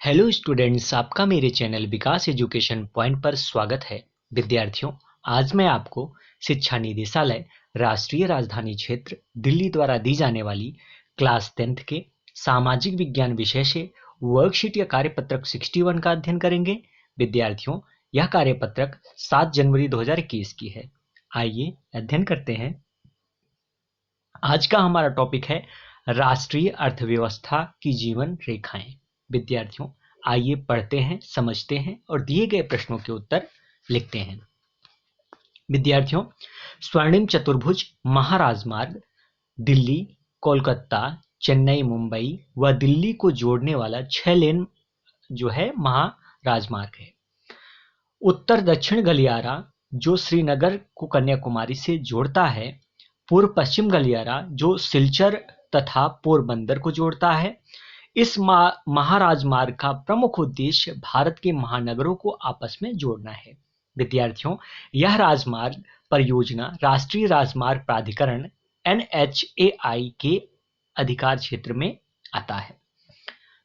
Hello students, आपका मेरे channel विकास education point पर स्वागत है। विद्यार्थियों, आज मैं आपको शिक्षा निदेशालय राष्ट्रीय राजधानी क्षेत्र दिल्ली द्वारा दी जाने वाली क्लास 10th के सामाजिक विज्ञान विषय से वर्कशीट या कार्यपत्रक 61 का अध्ययन करेंगे। विद्यार्थियों, यह कार्यपत्रक 7 जनवरी 2021 की है। आइए अध्ययन करते हैं। आज का हमारा टॉपिक है राष्ट्रीय अर्थव्यवस्था की जीवन रेखाएं। विद्यार्थियों, आइए पढ़ते हैं, समझते हैं और दिए गए प्रश्नों के उत्तर लिखते हैं। विद्यार्थियों, स्वर्णिम चतुर्भुज महाराजमार्ग दिल्ली, कोलकाता, चेन्नई, मुंबई व दिल्ली को जोड़ने वाला 6 लेन जो है महाराजमार्ग है। उत्तर दक्षिण गलियारा जो श्रीनगर को कन्याकुमारी से जोड़ता है। पूर्व पश्चिम गलियारा जो सिलचर तथा पोरबंदर को जोड़ता है। इस महाराजमार्ग का प्रमुख उद्देश्य भारत के महानगरों को आपस में जोड़ना है। विद्यार्थियों, यह राजमार्ग परियोजना राष्ट्रीय राजमार्ग प्राधिकरण NHAI के अधिकार क्षेत्र में आता है।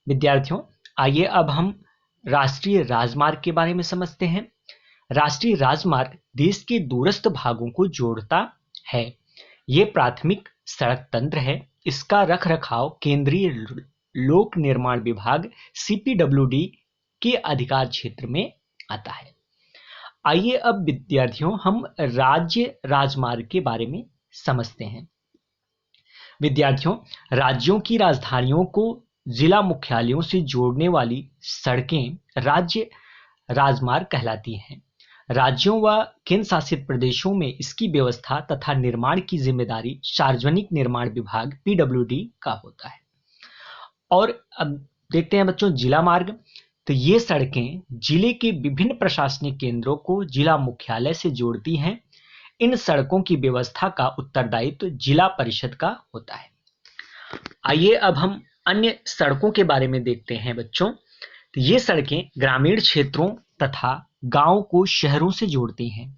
विद्यार्थियों, आइए अब हम राष्ट्रीय राजमार्ग के बारे में समझते हैं। राष्ट्रीय राजमार्ग देश के दूरस्थ भागों को जोड़ता है। ये प्राथमिक सड़क तंत्र है। इसका रखरखाव केंद्रीय लोक निर्माण विभाग CPWD के अधिकार क्षेत्र में आता है। आइए अब विद्यार्थियों हम राज्य राजमार्ग के बारे में समझते हैं। विद्यार्थियों, राज्यों की राजधानियों को जिला मुख्यालयों से जोड़ने वाली सड़कें राज्य राजमार्ग कहलाती हैं। राज्यों व केंद्र शासित प्रदेशों में इसकी व्यवस्था तथा निर्माण की जिम्मेदारी सार्वजनिक निर्माण विभाग PWD का होता है। और अब देखते हैं बच्चों जिला मार्ग। तो ये सड़कें जिले के विभिन्न प्रशासनिक केंद्रों को जिला मुख्यालय से जोड़ती हैं। इन सड़कों की व्यवस्था का उत्तरदायित्व जिला परिषद का होता है। आइए अब हम अन्य सड़कों के बारे में देखते हैं बच्चों। तो ये सड़कें ग्रामीण क्षेत्रों तथा गांवों को शहरों से जोड़ती हैं।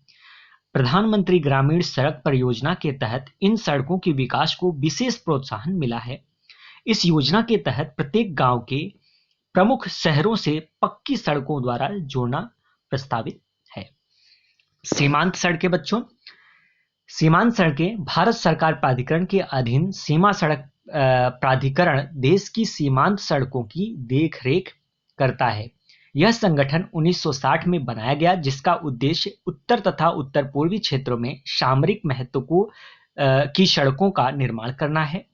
प्रधानमंत्री ग्रामीण सड़क परियोजना के तहत इन सड़कों के विकास को विशेष प्रोत्साहन मिला है। इस योजना के तहत प्रत्येक गांव के प्रमुख शहरों से पक्की सड़कों द्वारा जोड़ना प्रस्तावित है। सीमांत सड़कें बच्चों, सीमांत सड़कें भारत सरकार प्राधिकरण के अधीन सीमा सड़क प्राधिकरण देश की सीमांत सड़कों की देखरेख करता है। यह संगठन 1960 में बनाया गया, जिसका उद्देश्य उत्तर तथा उत्तर पूर्वी क्षेत्रों में सामरिक महत्व की सड़कों का निर्माण करना है।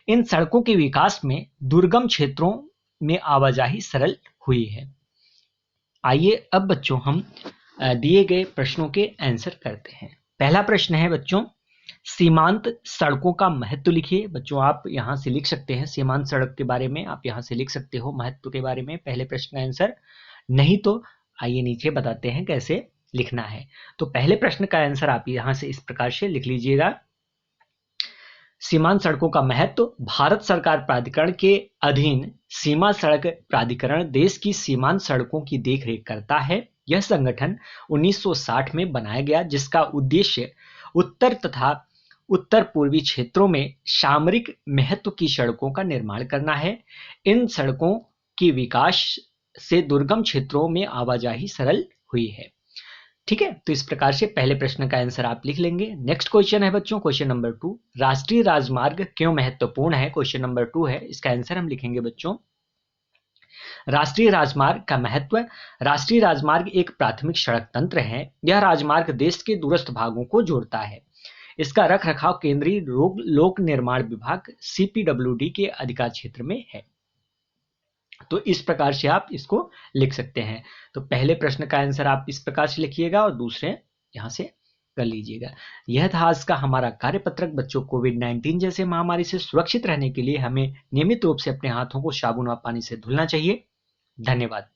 इन सड़कों के विकास में दुर्गम क्षेत्रों में आवाजाही सरल हुई है। आइए अब बच्चों हम दिए गए प्रश्नों के आंसर करते हैं। पहला प्रश्न है बच्चों, सीमांत सड़कों का महत्व लिखिए। बच्चों आप यहां से लिख सकते हैं, सीमांत सड़क के बारे में आप यहां से लिख सकते हो महत्व के बारे में पहले प्रश्न का आंसर। नहीं तो आइए नीचे बताते हैं कैसे लिखना है। तो पहले प्रश्न का आंसर आप यहां से इस प्रकार से लिख लीजिएगा। सीमांत सड़कों का महत्व, भारत सरकार प्राधिकरण के अधीन सीमा सड़क प्राधिकरण देश की सीमांत सड़कों की देखरेख करता है। यह संगठन 1960 में बनाया गया, जिसका उद्देश्य उत्तर तथा उत्तर पूर्वी क्षेत्रों में सामरिक महत्व की सड़कों का निर्माण करना है। इन सड़कों के विकास से दुर्गम क्षेत्रों में आवाजाही सरल हुई है। ठीक है, तो इस प्रकार से पहले प्रश्न का आंसर आप लिख लेंगे। नेक्स्ट क्वेश्चन है बच्चों, क्वेश्चन नंबर 2, राष्ट्रीय राजमार्ग क्यों महत्वपूर्ण है। क्वेश्चन नंबर 2 है, इसका आंसर हम लिखेंगे बच्चों। राष्ट्रीय राजमार्ग का महत्व, राष्ट्रीय राजमार्ग एक प्राथमिक सड़क तंत्र है। यह राजमार्ग देश के दूरस्थ भागों को जोड़ता है। इसका रखरखाव केंद्रीय लोक निर्माण विभाग CPWD के अधिकार क्षेत्र में है। तो इस प्रकार से आप इसको लिख सकते हैं। तो पहले प्रश्न का आंसर आप इस प्रकार से लिखिएगा और दूसरे यहां से कर लीजिएगा। यह था आज का हमारा कार्यपत्रक। बच्चों, कोविड-19 जैसे महामारी से सुरक्षित रहने के लिए हमें नियमित रूप से अपने हाथों को साबुन व पानी से धुलना चाहिए। धन्यवाद।